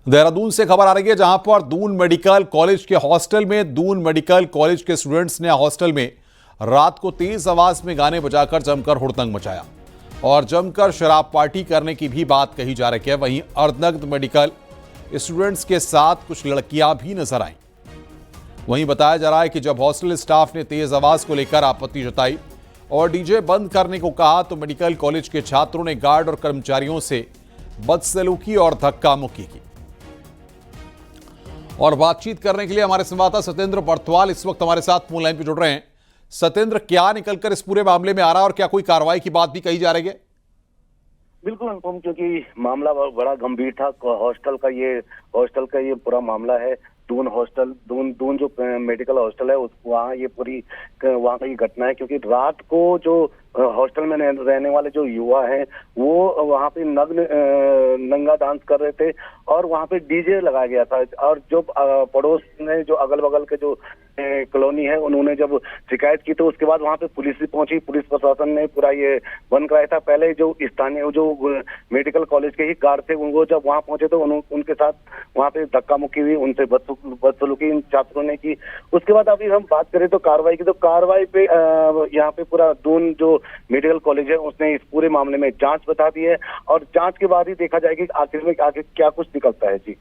देहरादून से खबर आ रही है, जहां पर दून मेडिकल कॉलेज के हॉस्टल में दून मेडिकल कॉलेज के स्टूडेंट्स ने हॉस्टल में रात को तेज आवाज में गाने बजाकर जमकर हुड़दंग मचाया और जमकर शराब पार्टी करने की भी बात कही जा रही है। वहीं अर्धनग्न मेडिकल स्टूडेंट्स के साथ कुछ लड़कियां भी नजर आईं। वहीं बताया जा रहा है कि जब हॉस्टल स्टाफ ने तेज आवाज को लेकर आपत्ति जताई और डीजे बंद करने को कहा तो मेडिकल कॉलेज के छात्रों ने गार्ड और कर्मचारियों से बदसलूकी और धक्का मुक्की की। और बातचीत करने के लिए हमारे संवाददाता सत्येंद्र बर्थवाल इस वक्त हमारे साथ फोन लाइन पर जुड़ रहे हैं। सत्येंद्र, क्या निकलकर इस पूरे मामले में आ रहा है और क्या कोई कार्रवाई की बात भी कही जा रही है? बिल्कुल अनुपम, क्योंकि मामला बड़ा गंभीर था। हॉस्टल का ये पूरा मामला है। दून हॉस्टल दून जो मेडिकल हॉस्टल है वहाँ वहाँ का ये घटना है, क्योंकि रात को जो हॉस्टल में रहने वाले जो युवा हैं वो वहाँ पे नंगा डांस कर रहे थे और वहाँ पे डीजे लगाया गया था। और जो पड़ोस में जो अगल बगल के जो कॉलोनी है उन्होंने जब शिकायत की तो उसके बाद वहाँ पे पुलिस भी पहुंची। पुलिस प्रशासन ने पूरा ये बंद कराया था। पहले जो स्थानीय जो मेडिकल कॉलेज के ही गार्ड थे वो जब वहाँ पहुंचे तो उनके साथ वहाँ पे धक्का मुक्की हुई, उनसे बदसलूकी इन छात्रों ने की। उसके बाद अभी हम बात करें तो कार्रवाई की, तो कार्रवाई पे यहाँ पे पूरा दून जो मेडिकल कॉलेज है उसने इस पूरे मामले में जांच बता दी है और जांच के बाद ही देखा जाएगा आखिर में आगे क्या कुछ निकलता है। जी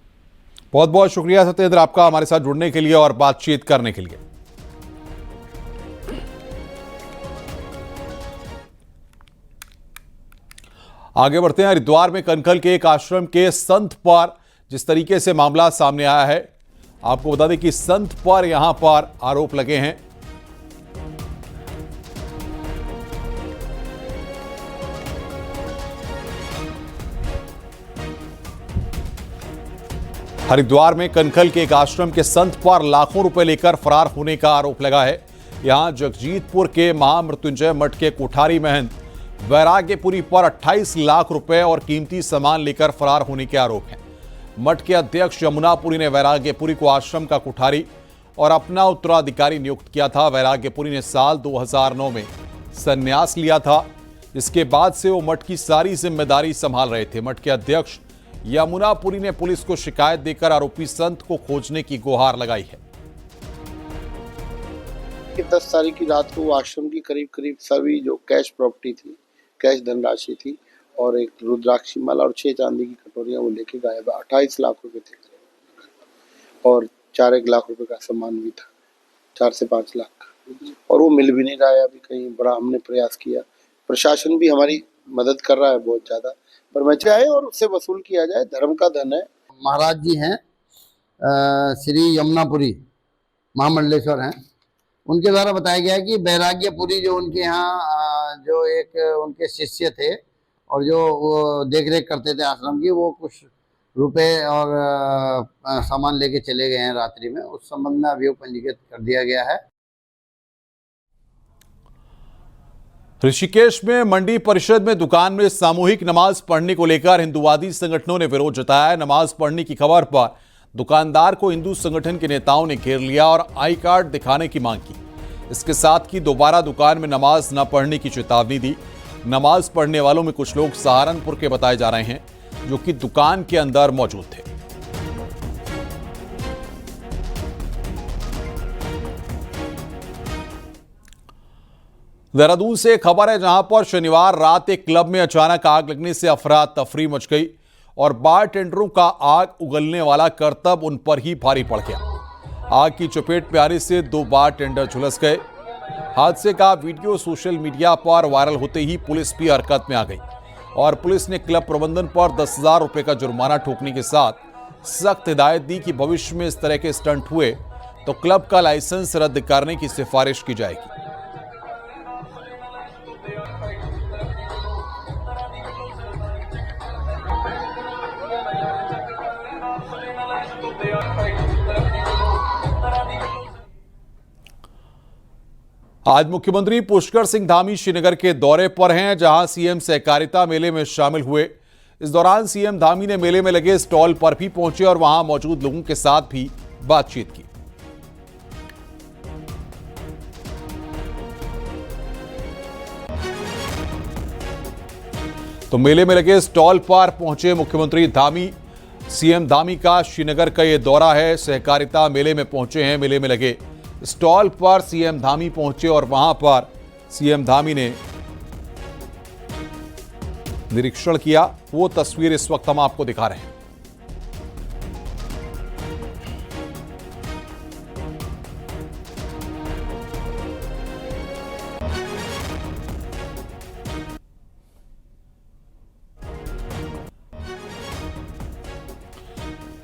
बहुत बहुत शुक्रिया सत्येंद्र आपका हमारे साथ जुड़ने के लिए और बातचीत करने के लिए। आगे बढ़ते हैं। हरिद्वार में कनखल के एक आश्रम के संत पर जिस तरीके से मामला सामने आया है, आपको बता दें कि संत पर यहां पर आरोप लगे हैं। हरिद्वार में कनखल के एक आश्रम के संत पर लाखों रुपए लेकर फरार होने का आरोप लगा है। यहां जगजीतपुर के महामृत्युंजय मठ के कोठारी महंत वैराग्यपुरी पर 28 लाख रुपए और कीमती सामान लेकर फरार होने के आरोप हैं। मठ के अध्यक्ष यमुनापुरी ने वैराग्यपुरी को आश्रम का कोठारी और अपना उत्तराधिकारी नियुक्त किया था। वैराग्यपुरी ने साल 2009 में संन्यास लिया था, जिसके बाद से वो मठ की सारी जिम्मेदारी संभाल रहे थे। मठ के अध्यक्ष यमुनापुरी ने पुलिस को शिकायत देकर आरोपी संत को खोजने की गुहार लगाई है। 10 तारीख की रात को आश्रम की करीब सभी जो कैश प्रॉपर्टी थी, कैश धनराशि थी और एक रुद्राक्षी माला और 6 चांदी की कटोरियां वो लेके गायब है। 28 लाख रुपए थे और 4-1 लाख रुपए का सामान भी था, 4 से 5 लाख, और वो मिल भी नहीं रहा है अभी कहीं। बड़ा हमने प्रयास किया, प्रशासन भी हमारी मदद कर रहा है बहुत ज्यादा, पर मैं चाहे और उससे वसूल किया जाए। धर्म का धन है। महाराज जी हैं श्री यमुनापुरी महामंडलेश्वर हैं, उनके द्वारा बताया गया है कि वैराग्यपुरी जो उनके यहाँ जो एक उनके शिष्य थे और जो वो देख रेख करते थे आश्रम की, वो कुछ रुपए और सामान लेके चले गए हैं रात्रि में। उस संबंध में अभियोग पंजीकृत कर दिया गया है। ऋषिकेश में मंडी परिषद में दुकान में सामूहिक नमाज पढ़ने को लेकर हिंदूवादी संगठनों ने विरोध जताया। नमाज पढ़ने की खबर पर दुकानदार को हिंदू संगठन के नेताओं ने घेर लिया और आई कार्ड दिखाने की मांग की। इसके साथ ही दोबारा दुकान में नमाज न पढ़ने की चेतावनी दी। नमाज पढ़ने वालों में कुछ लोग सहारनपुर के बताए जा रहे हैं, जो कि दुकान के अंदर मौजूद थे। देहरादून से खबर है, जहां पर शनिवार रात एक क्लब में अचानक आग लगने से अफरा तफरी मच गई और बार टेंडरों का आग उगलने वाला करतब उन पर ही भारी पड़ गया। आग की चपेट में आने से 2 बार टेंडर झुलस गए। हादसे का वीडियो सोशल मीडिया पर वायरल होते ही पुलिस भी हरकत में आ गई और पुलिस ने क्लब प्रबंधन पर 10,000 रुपए का जुर्माना ठोकने के साथ सख्त हिदायत दी कि भविष्य में इस तरह के स्टंट हुए तो क्लब का लाइसेंस रद्द करने की सिफारिश की जाएगी। आज मुख्यमंत्री पुष्कर सिंह धामी श्रीनगर के दौरे पर हैं, जहां सीएम सहकारिता मेले में शामिल हुए। इस दौरान सीएम धामी ने मेले में लगे स्टॉल पर भी पहुंचे और वहां मौजूद लोगों के साथ भी बातचीत की। तो मेले में लगे स्टॉल पर पहुंचे मुख्यमंत्री धामी सीएम धामी का श्रीनगर का ये दौरा है। सहकारिता मेले में पहुंचे हैं। मेले में लगे स्टॉल पर सीएम धामी पहुंचे और वहां पर सीएम धामी ने निरीक्षण किया। वो तस्वीर इस वक्त हम आपको दिखा रहे हैं।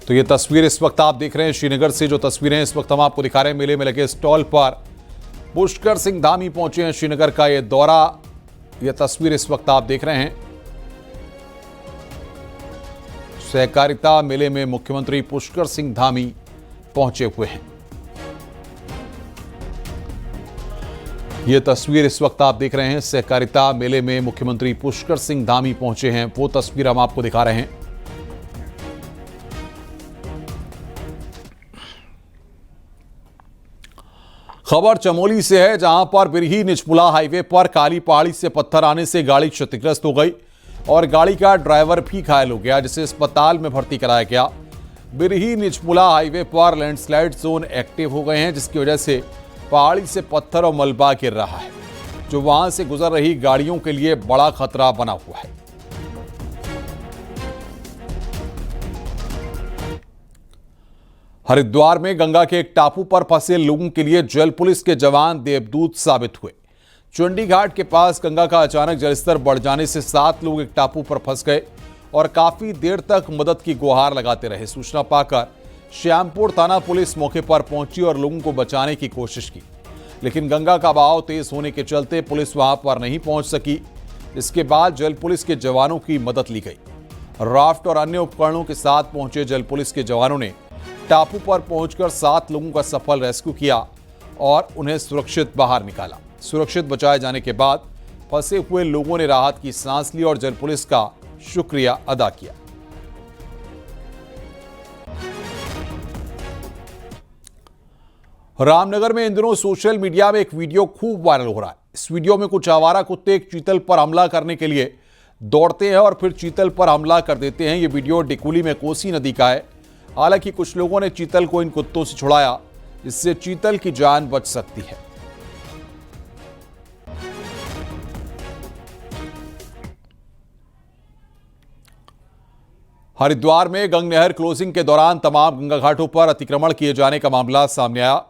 तो ये तस्वीर इस वक्त आप देख रहे हैं श्रीनगर से। जो तस्वीरें इस वक्त हम आपको दिखा रहे हैं, मेले में लगे स्टॉल पर पुष्कर सिंह धामी पहुंचे हैं। श्रीनगर का ये दौरा, ये तस्वीर इस वक्त आप देख रहे हैं। सहकारिता मेले में मुख्यमंत्री पुष्कर सिंह धामी पहुंचे हुए हैं। ये तस्वीर इस वक्त आप देख रहे हैं। सहकारिता मेले में मुख्यमंत्री पुष्कर सिंह धामी पहुंचे हैं। वो तस्वीर हम आपको दिखा रहे हैं। खबर चमोली से है, जहां पर बिरही निचमुला हाईवे पर काली पहाड़ी से पत्थर आने से गाड़ी क्षतिग्रस्त हो गई और गाड़ी का ड्राइवर भी घायल हो गया, जिसे अस्पताल में भर्ती कराया गया। बिरही निचमुला हाईवे पर लैंडस्लाइड जोन एक्टिव हो गए हैं, जिसकी वजह से पहाड़ी से पत्थर और मलबा गिर रहा है, जो वहां से गुजर रही गाड़ियों के लिए बड़ा खतरा बना हुआ है। हरिद्वार में गंगा के एक टापू पर फंसे लोगों के लिए जल पुलिस के जवान देवदूत साबित हुए। चुंडी घाट के पास गंगा का अचानक जलस्तर बढ़ जाने से 7 लोग एक टापू पर फंस गए और काफी देर तक मदद की गुहार लगाते रहे। सूचना पाकर श्यामपुर थाना पुलिस मौके पर पहुंची और लोगों को बचाने की कोशिश की, लेकिन गंगा का बहाव तेज होने के चलते पुलिस वहां पर नहीं पहुंच सकी। इसके बाद जल पुलिस के जवानों की मदद ली गई। राफ्ट और अन्य उपकरणों के साथ पहुंचे जल पुलिस के जवानों ने टापू पर पहुंचकर 7 लोगों का सफल रेस्क्यू किया और उन्हें सुरक्षित बाहर निकाला। सुरक्षित बचाए जाने के बाद फंसे हुए लोगों ने राहत की सांस ली और जल पुलिस का शुक्रिया अदा किया। रामनगर में इन दिनों सोशल मीडिया में एक वीडियो खूब वायरल हो रहा है। इस वीडियो में कुछ आवारा कुत्ते एक चीतल पर हमला करने के लिए दौड़ते हैं और फिर चीतल पर हमला कर देते हैं। ये वीडियो डिकुली में कोसी नदी का है। हालांकि कुछ लोगों ने चीतल को इन कुत्तों से छुड़ाया, इससे चीतल की जान बच सकती है। हरिद्वार में गंग नहर क्लोजिंग के दौरान तमाम गंगा घाटों पर अतिक्रमण किए जाने का मामला सामने आया।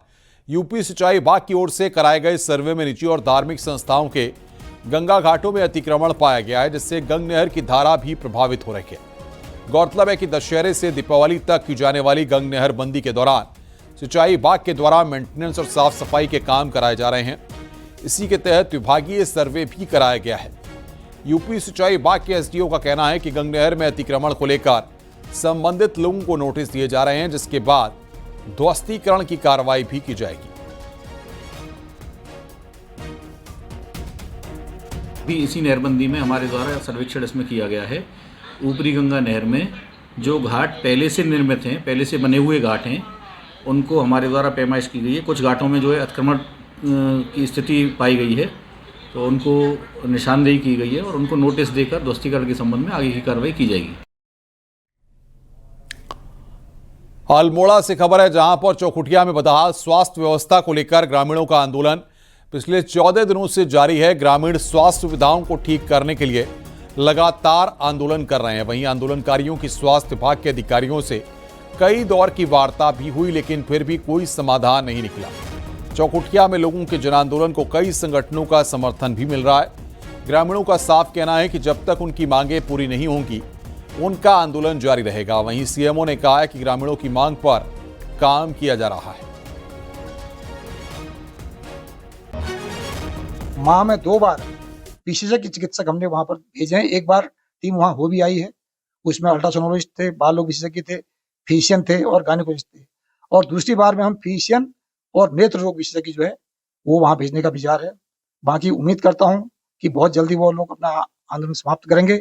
यूपी सिंचाई विभाग की ओर से कराए गए सर्वे में निजी और धार्मिक संस्थाओं के गंगा घाटों में अतिक्रमण पाया गया है, जिससे गंग नहर की धारा भी प्रभावित हो रही है। गौरतलब है कि दशहरे से दीपावली तक की जाने वाली गंग नहर बंदी के दौरान सिंचाई विभाग के द्वारा मेंटेनेंस और साफ सफाई के काम कराए जा रहे हैं। इसी के तहत विभागीय सर्वे भी कराया गया है। यूपी सिंचाई विभाग के एसडीओ का कहना है कि गंग नहर में अतिक्रमण को लेकर संबंधित लोगों को नोटिस दिए जा रहे हैं, जिसके बाद ध्वस्तीकरण की कार्रवाई भी की जाएगी। भी इसी नहरबंदी में हमारे द्वारा सर्वेक्षण इसमें किया गया है। ऊपरी गंगा नहर में जो घाट पहले से निर्मित हैं, पहले से बने हुए घाट हैं, उनको हमारे द्वारा पैमाइश की गई है। कुछ घाटों में जो है अतिक्रमण की स्थिति पाई गई है, तो उनको निशानदेही की गई है और उनको नोटिस देकर ध्वस्तीकरण के संबंध में आगे की कार्रवाई की जाएगी। अल्मोड़ा से खबर है, जहां पर चौखुटिया में बदहाल स्वास्थ्य व्यवस्था को लेकर ग्रामीणों का आंदोलन पिछले 14 दिनों से जारी है। ग्रामीण स्वास्थ्य सुविधाओं को ठीक करने के लिए लगातार आंदोलन कर रहे हैं। वहीं आंदोलनकारियों की स्वास्थ्य विभाग के अधिकारियों से कई दौर की वार्ता भी हुई, लेकिन फिर भी कोई समाधान नहीं निकला। चौखुटिया में लोगों के जन आंदोलन को कई संगठनों का समर्थन भी मिल रहा है। ग्रामीणों का साफ कहना है कि जब तक उनकी मांगें पूरी नहीं होंगी, उनका आंदोलन जारी रहेगा। वहीं सीएमओ ने कहा है कि ग्रामीणों की मांग पर काम किया जा रहा है। माह में 2 बार विशेषज्ञ चिकित्सक हमने वहां पर भेजे हैं। एक बार टीम वहां हो भी आई है, उसमें अल्ट्रासोनोलॉजिस्ट थे, बाल रोग विशेषज्ञ थे, फिजिशियन थे और गायनेकोलॉजिस्ट थे। और दूसरी बार में हम फिजिशियन और नेत्र रोग विशेषज्ञ जो है वो वहां भेजने का विचार है। बाकी उम्मीद करता हूं कि बहुत जल्दी वो लोग अपना आंदोलन समाप्त करेंगे।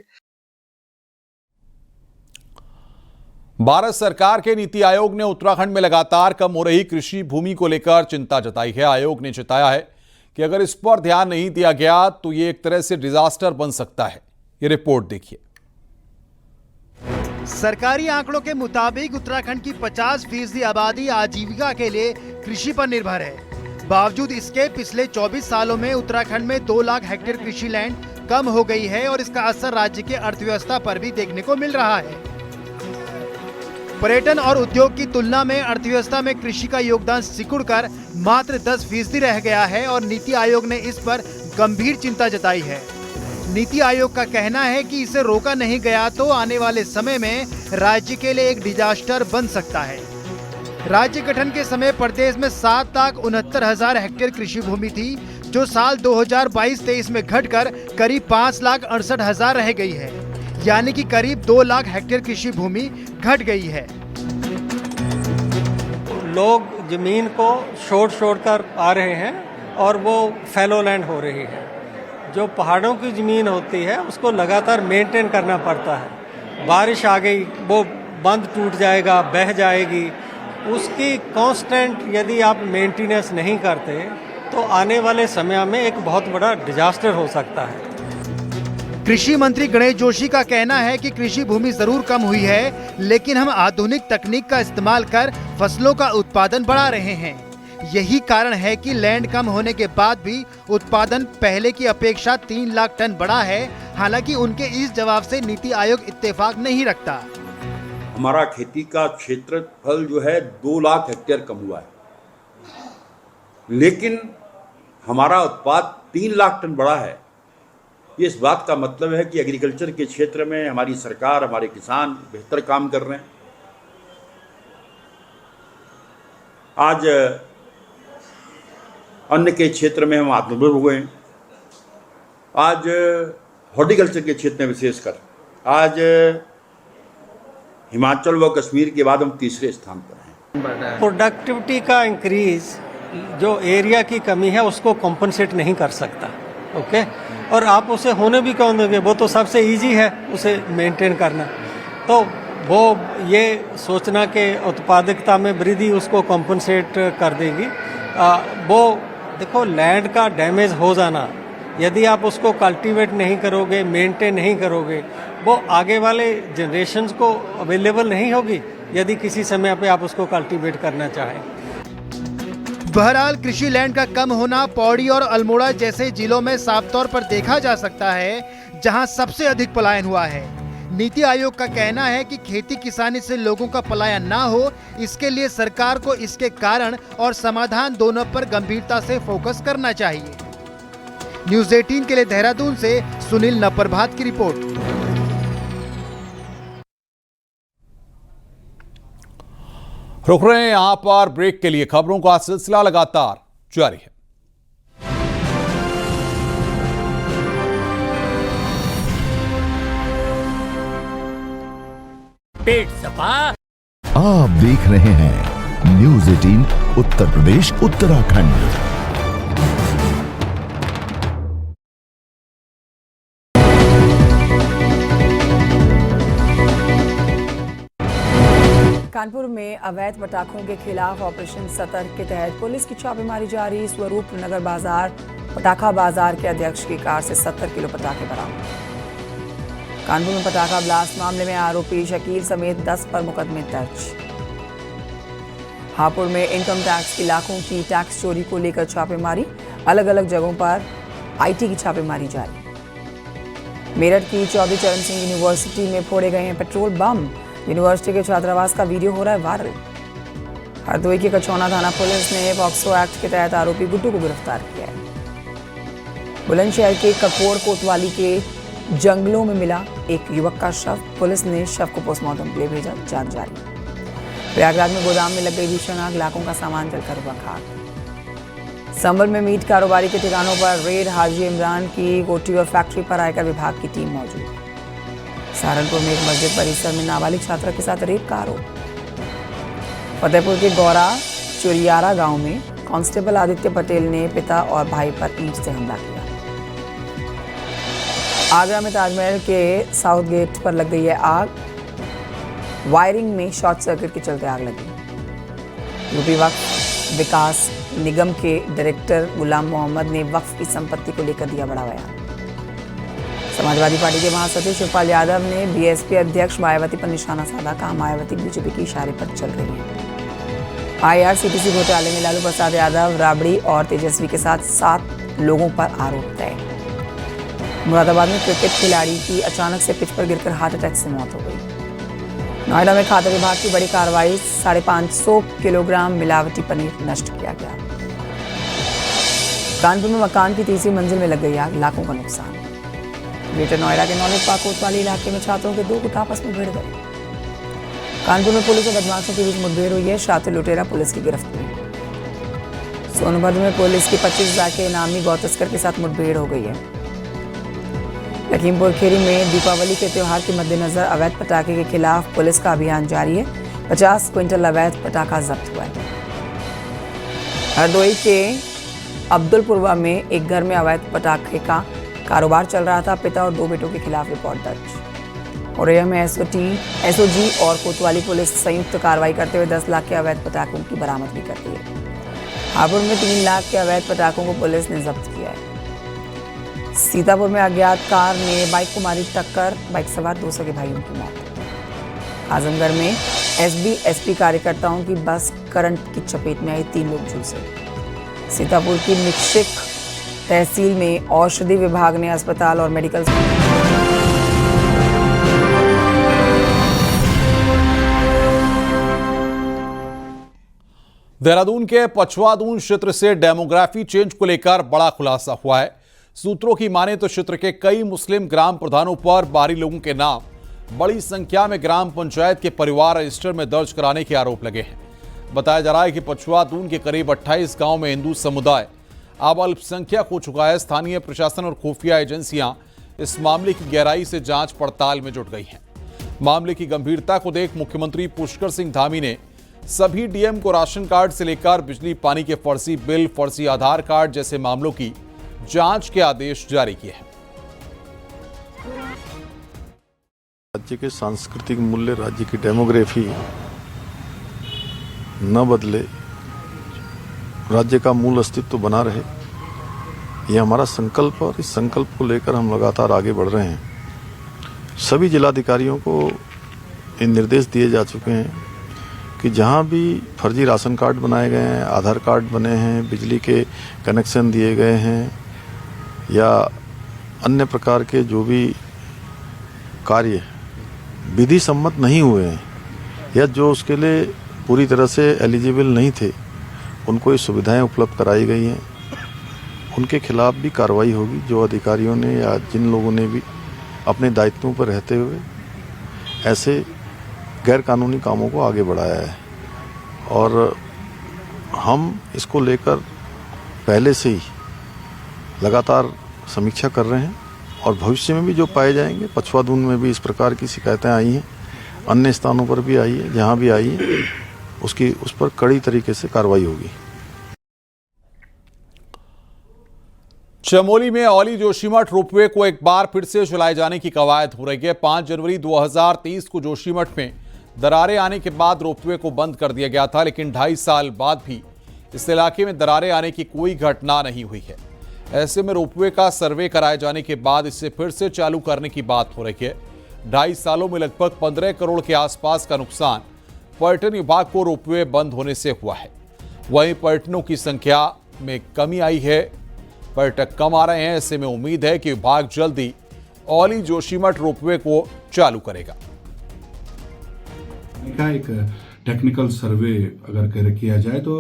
भारत सरकार के नीति आयोग ने उत्तराखंड में लगातार कम हो रही कृषि भूमि को लेकर चिंता जताई है। आयोग ने चेताया है कि अगर इस पर ध्यान नहीं दिया गया तो ये एक तरह से डिजास्टर बन सकता है। ये रिपोर्ट देखिए। सरकारी आंकड़ों के मुताबिक उत्तराखंड की 50% आबादी आजीविका के लिए कृषि पर निर्भर है। बावजूद इसके पिछले 24 सालों में उत्तराखंड में 2 लाख हेक्टेयर कृषि लैंड कम हो गई है और इसका असर राज्य के अर्थव्यवस्था पर भी देखने को मिल रहा है। पर्यटन और उद्योग की तुलना में अर्थव्यवस्था में कृषि का योगदान सिकुड़कर मात्र 10% रह गया है और नीति आयोग ने इस पर गंभीर चिंता जताई है। नीति आयोग का कहना है कि इसे रोका नहीं गया तो आने वाले समय में राज्य के लिए एक डिजास्टर बन सकता है। राज्य गठन के समय प्रदेश में 7,69,000 हेक्टेयर कृषि भूमि थी, जो साल 2022-23 में घटकर करीब 5,68,000 रह गई है, यानी कि करीब 2 लाख हेक्टेयर कृषि भूमि घट गई है। लोग जमीन को छोड़ कर आ रहे हैं और वो फैलो लैंड हो रही है। जो पहाड़ों की ज़मीन होती है उसको लगातार मेंटेन करना पड़ता है। बारिश आ गई, वो बंद टूट जाएगा, बह जाएगी। उसकी कांस्टेंट यदि आप मेंटेनेंस नहीं करते तो आने वाले समय में एक बहुत बड़ा डिजास्टर हो सकता है। कृषि मंत्री गणेश जोशी का कहना है कि कृषि भूमि जरूर कम हुई है, लेकिन हम आधुनिक तकनीक का इस्तेमाल कर फसलों का उत्पादन बढ़ा रहे हैं। यही कारण है कि लैंड कम होने के बाद भी उत्पादन पहले की अपेक्षा 3 लाख टन बढ़ा है। हालांकि उनके इस जवाब से नीति आयोग इत्तेफाक नहीं रखता। हमारा खेती का क्षेत्रफल जो है 2 लाख हेक्टेयर कम हुआ है, लेकिन हमारा उत्पाद 3 लाख टन बढ़ा है। ये इस बात का मतलब है कि एग्रीकल्चर के क्षेत्र में हमारी सरकार, हमारे किसान बेहतर काम कर रहे हैं। आज अन्न के क्षेत्र में हम आत्मनिर्भर हो गए हैं। आज हॉर्टिकल्चर के क्षेत्र में विशेषकर आज हिमाचल व कश्मीर के बाद हम तीसरे स्थान पर हैं। प्रोडक्टिविटी का इंक्रीज जो एरिया की कमी है उसको कॉम्पनसेट नहीं कर सकता, ओके। और आप उसे होने भी कौन दोगे? वो तो सबसे इजी है उसे मेंटेन करना। तो वो ये सोचना कि उत्पादकता में वृद्धि उसको कॉम्पनसेट कर देगी, वो देखो लैंड का डैमेज हो जाना, यदि आप उसको कल्टीवेट नहीं करोगे, मेंटेन नहीं करोगे, वो आगे वाले जनरेशन्स को अवेलेबल नहीं होगी यदि किसी समय पे आप उसको कल्टीवेट करना चाहें। बहरहाल कृषि लैंड का कम होना पौड़ी और अल्मोड़ा जैसे जिलों में साफ तौर पर देखा जा सकता है, जहां सबसे अधिक पलायन हुआ है। नीति आयोग का कहना है कि खेती किसानी से लोगों का पलायन ना हो, इसके लिए सरकार को इसके कारण और समाधान दोनों पर गंभीरता से फोकस करना चाहिए। न्यूज़ 18 के लिए देहरादून से सुनील नप्रभात की रिपोर्ट। रुक रहे हैं यहां पर ब्रेक के लिए। खबरों का सिलसिला लगातार जारी है। पेट सपा। आप देख रहे हैं न्यूज़ 18 उत्तर प्रदेश उत्तराखंड। कानपुर में अवैध पटाखों के खिलाफ ऑपरेशन सतर्क के तहत पुलिस की छापेमारी जारी। स्वरूप नगर बाजार पटाखा बाजार के अध्यक्ष की कार से 70 किलो पटाखे बरामद। कानपुर में पटाखा ब्लास्ट मामले में आरोपी शकील समेत 10 पर मुकदमे दर्ज। हापुड़ में इनकम टैक्स की लाखों की टैक्स चोरी को लेकर छापेमारी, अलग अलग जगहों पर आईटी की छापेमारी जारी। मेरठ की चौधरी चरण सिंह यूनिवर्सिटी में फोड़े गए हैं पेट्रोल बम। यूनिवर्सिटी के छात्रावास का वीडियो हो रहा है वायरल। हरदोई के कचौना थाना पुलिस ने पॉक्सो एक्ट के तहत आरोपी गुड्डू को गिरफ्तार किया है। बुलंदशहर के ककोड़ कोतवाली के जंगलों में मिला एक युवक का शव। पुलिस ने शव को पोस्टमार्टम के लिए भेजा, जांच जारी। प्रयागराज में गोदाम में लग गई भीषण आग, लाखों का सामान जलकर हुआ खाक। संभल में मीट कारोबारी के ठिकानों पर रेड, हाजी इमरान की कोठी और फैक्ट्री पर आयकर विभाग की टीम मौजूद। सहारनपुर में एक मस्जिद परिसर में नाबालिग छात्रा के साथ रेप का आरोप। फतेहपुर के गौरा चुरियारा गांव में कांस्टेबल आदित्य पटेल ने पिता और भाई पर ईंट से हमला किया। आगरा में ताजमहल के साउथ गेट पर लग गई है आग। वायरिंग में शॉर्ट सर्किट के चलते आग लगी। यूपी वक्फ विकास निगम के डायरेक्टर गुलाम मोहम्मद ने वक्फ की संपत्ति को लेकर दिया बड़ा बयान। समाजवादी पार्टी के महासचिव शिवपाल यादव ने बीएसपी अध्यक्ष मायावती पर निशाना साधा। कहा, मायावती बीजेपी के इशारे पर चल रही है। आईआरसीटीसी घोटाले में लालू प्रसाद यादव, राबड़ी और तेजस्वी के साथ 7 लोगों पर आरोप तय। मुरादाबाद में क्रिकेट खिलाड़ी की अचानक से पिच पर गिरकर हार्ट अटैक से मौत हो गई। नोएडा में खाद्य विभाग की बड़ी कार्रवाई, 550 किलोग्राम मिलावटी पनीर नष्ट किया गया। कानपुर में मकान की तीसरी मंजिल में लग गई आग, लाखों का नुकसान। ग्रेटर नोएडा के नॉलेज पार्क कोतवाली इलाके में छात्रों के 2 गुट आपस में भिड़ गए। कानपुर में पुलिस और बदमाशों के बीच मुठभेड़ हुई है, शातिर लुटेरा पुलिस की गिरफ्त में। सोनभद्र में पुलिस की 25,000 के इनामी गौ तस्कर के साथ मुठभेड़ हो गई है। लखीमपुर खीरी में दीपावली के त्योहार के मद्देनजर अवैध पटाखे के खिलाफ पुलिस का अभियान जारी है। 50 क्विंटल अवैध पटाखा जब्त हुआ है। हरदोई के अब्दुलपुरवा में एक घर में अवैध पटाखे का कारोबार चल रहा था। पिता और 2 बेटों के खिलाफ रिपोर्ट दर्ज। औरैया में एसओजी और कोतवाली पुलिस संयुक्त कार्रवाई करते हुए 10 लाख के अवैध पटाखों की बरामदगी करती है। हापुड़ में 3 लाख के अवैध पटाखों को पुलिस ने जब्त किया है। सीतापुर में अज्ञात कार ने बाइक को मारी टक्कर, बाइक सवार 2 सगे भाइयों की मौत। आजमगढ़ में एसबी-एसपी कार्यकर्ताओं की बस करंट की चपेट में आई, 3 लोग झुलसे। सीतापुर की मिश्रिक तहसील में औषधि विभाग ने अस्पताल और मेडिकल देहरादून के पछवादून क्षेत्र से डेमोग्राफी चेंज को लेकर बड़ा खुलासा हुआ है। सूत्रों की माने तो क्षेत्र के कई मुस्लिम ग्राम प्रधानों पर बाहरी लोगों के नाम बड़ी संख्या में ग्राम पंचायत के परिवार रजिस्टर में दर्ज कराने के आरोप लगे हैं। बताया जा रहा है कि पछवादून के करीब 28 गांव में हिंदू समुदाय अब अल्पसंख्यक हो चुका है। स्थानीय प्रशासन और खुफिया एजेंसियां इस मामले की गहराई से जांच पड़ताल में जुट गई हैं। मामले की गंभीरता को देख मुख्यमंत्री पुष्कर सिंह धामी ने सभी डीएम को राशन कार्ड से लेकर बिजली पानी के फर्जी बिल, फर्जी आधार कार्ड जैसे मामलों की जांच के आदेश जारी किए हैं। राज्य के सांस्कृतिक मूल्य, राज्य की डेमोग्राफी न बदले, राज्य का मूल अस्तित्व बना रहे, ये हमारा संकल्प और इस संकल्प को लेकर हम लगातार आगे बढ़ रहे हैं। सभी जिलाधिकारियों को इन निर्देश दिए जा चुके हैं कि जहां भी फर्जी राशन कार्ड बनाए गए हैं, आधार कार्ड बने हैं, बिजली के कनेक्शन दिए गए हैं या अन्य प्रकार के जो भी कार्य विधि सम्मत नहीं हुए हैं या जो उसके लिए पूरी तरह से एलिजिबल नहीं थे, उनको ये सुविधाएं उपलब्ध कराई गई हैं। उनके खिलाफ भी कार्रवाई होगी। जो अधिकारियों ने या जिन लोगों ने भी अपने दायित्वों पर रहते हुए ऐसे गैर कानूनी कामों को आगे बढ़ाया है, और हम इसको लेकर पहले से ही लगातार समीक्षा कर रहे हैं और भविष्य में भी जो पाए जाएंगे, पछवादून में भी इस प्रकार की शिकायतें आई हैं, अन्य स्थानों पर भी आई है, जहां भी आई है उस पर कड़ी तरीके से कार्रवाई होगी। चमोली में औली जोशीमठ रोपवे को एक बार फिर से चलाए जाने की कवायद हो रही है। 5 जनवरी 2023 को जोशीमठ में दरारें आने के बाद रोपवे को बंद कर दिया गया था, लेकिन 2.5 साल बाद भी इस इलाके में दरारें आने की कोई घटना नहीं हुई है। ऐसे में रोपवे का सर्वे कराए जाने के बाद इसे फिर से चालू करने की बात हो रही है। 2.5 सालों में लगभग 15 करोड़ के आसपास का नुकसान पर्यटन विभाग को रोपवे बंद होने से हुआ है। वहीं पर्यटकों की संख्या में कमी आई है, पर्यटक कम आ रहे हैं। ऐसे में उम्मीद है कि विभाग जल्दी औली जोशीमठ रोपवे को चालू करेगा। एक टेक्निकल सर्वे अगर किया जाए तो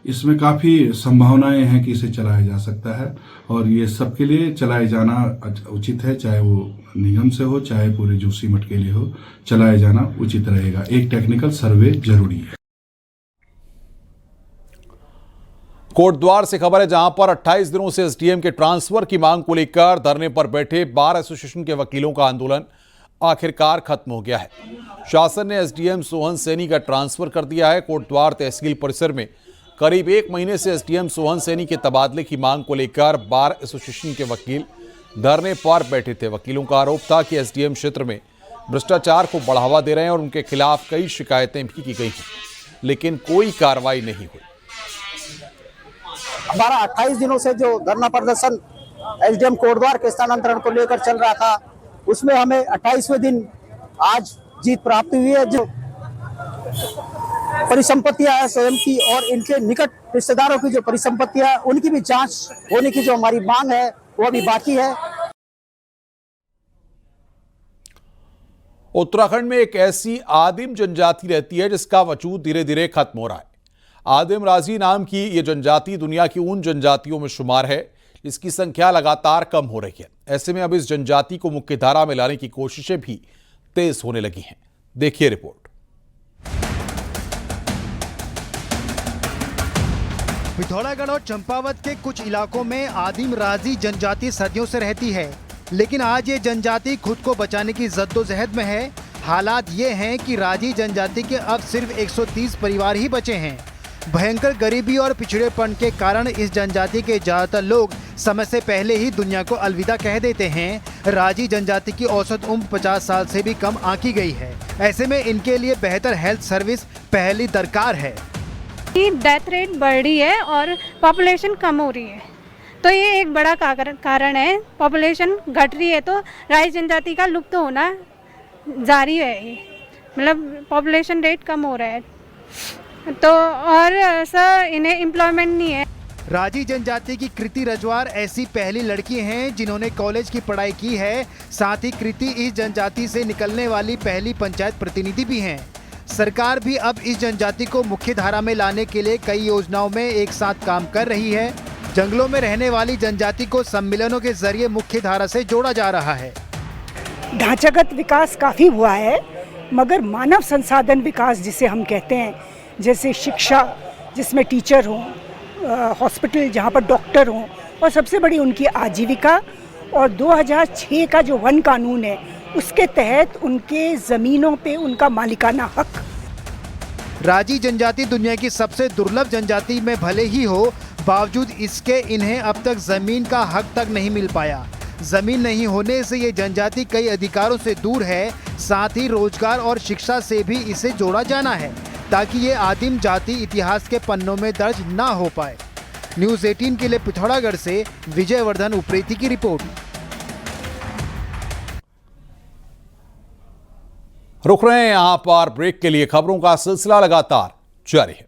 इसमें काफ़ी संभावनाएं हैं कि इसे चलाया जा सकता है, और ये सबके लिए चलाए जाना उचित है, चाहे वो निगम से हो चाहे पूरे जोशीमठ के लिए हो, चलाया जाना उचित रहेगा। एक टेक्निकल सर्वे जरूरी है। कोटद्वार से खबर है, जहां पर 28 दिनों से एसडीएम के ट्रांसफर की मांग को लेकर धरने पर बैठे बार एसोसिएशन के वकीलों का आंदोलन आखिरकार खत्म हो गया है। शासन ने एसडीएम सोहन सैनी का ट्रांसफर कर दिया है। कोटद्वार तहसील परिसर में करीब 1 महीने से एसडीएम सोहन सैनी के तबादले की मांग को लेकर बार एसोसिएशन के वकील धरने पर बैठे थे। वकीलों का आरोप था कि एसडीएम क्षेत्र में भ्रष्टाचार को बढ़ावा दे रहे हैं और उनके खिलाफ कई शिकायतें भी की गई हैं, लेकिन कोई कार्रवाई नहीं हुई। हमारा 28 दिनों से जो धरना प्रदर्शन एसडीएम कोटद्वार के स्थानांतरण को लेकर चल रहा था, उसमें हमें 28वें दिन आज जीत प्राप्त हुई है। जो परिसंपत्तियां हैं स्वयं की और इनके निकट रिश्तेदारों की जो परिसंपत्तियां, उनकी भी जांच होने की जो हमारी मांग है वो अभी बाकी है। उत्तराखंड में एक ऐसी आदिम जनजाति रहती है जिसका वजूद धीरे धीरे खत्म हो रहा है। आदिम राजी नाम की ये जनजाति दुनिया की उन जनजातियों में शुमार है जिसकी संख्या लगातार कम हो रही है। ऐसे में अब इस जनजाति को मुख्य धारा में लाने की कोशिशें भी तेज होने लगी हैं। देखिए रिपोर्ट। पिथौरागढ़ और चंपावत के कुछ इलाकों में आदिम राजी जनजाति सदियों से रहती है, लेकिन आज ये जनजाति खुद को बचाने की जद्दोजहद में है। हालात ये हैं कि राजी जनजाति के अब सिर्फ 130 परिवार ही बचे हैं। भयंकर गरीबी और पिछड़ेपन के कारण इस जनजाति के ज्यादातर लोग समय से पहले ही दुनिया को अलविदा कह देते हैं। राजी जनजाति की औसत उम्र 50 साल से भी कम आंकी गई है। ऐसे में इनके लिए बेहतर हेल्थ सर्विस पहली दरकार है। डेथ रेट बढ़ रही है और पॉपुलेशन कम हो रही है, तो ये एक बड़ा कारण है। पॉपुलेशन घट रही है तो राजी जनजाति का लुप्त होना जारी है। ये मतलब पॉपुलेशन रेट कम हो रहा है तो, और सर इन्हें एम्प्लॉयमेंट नहीं है। राजी जनजाति की कृति रजवार ऐसी पहली लड़की हैं जिन्होंने कॉलेज की पढ़ाई की है। साथ ही कृति इस जनजाति से निकलने वाली पहली पंचायत प्रतिनिधि भी हैं। सरकार भी अब इस जनजाति को मुख्य धारा में लाने के लिए कई योजनाओं में एक साथ काम कर रही है। जंगलों में रहने वाली जनजाति को सम्मेलनों के जरिए मुख्य धारा से जोड़ा जा रहा है। ढांचागत विकास काफ़ी हुआ है, मगर मानव संसाधन विकास जिसे हम कहते हैं, जैसे शिक्षा जिसमें टीचर हों, हॉस्पिटल जहाँ पर डॉक्टर हों, और सबसे बड़ी उनकी आजीविका, और 2006 का जो वन कानून है उसके तहत उनके ज़मीनों पे उनका मालिकाना हक। राजी जनजाति दुनिया की सबसे दुर्लभ जनजाति में भले ही हो, बावजूद इसके इन्हें अब तक जमीन का हक तक नहीं मिल पाया। जमीन नहीं होने से ये जनजाति कई अधिकारों से दूर है। साथ ही रोजगार और शिक्षा से भी इसे जोड़ा जाना है ताकि ये आदिम जाति इतिहास के पन्नों में दर्ज ना हो पाए। न्यूज़ 18 के लिए पिथौरागढ़ से विजयवर्धन उप्रेती की रिपोर्ट। रुक रहे हैं यहां पर ब्रेक के लिए। खबरों का सिलसिला लगातार जारी है।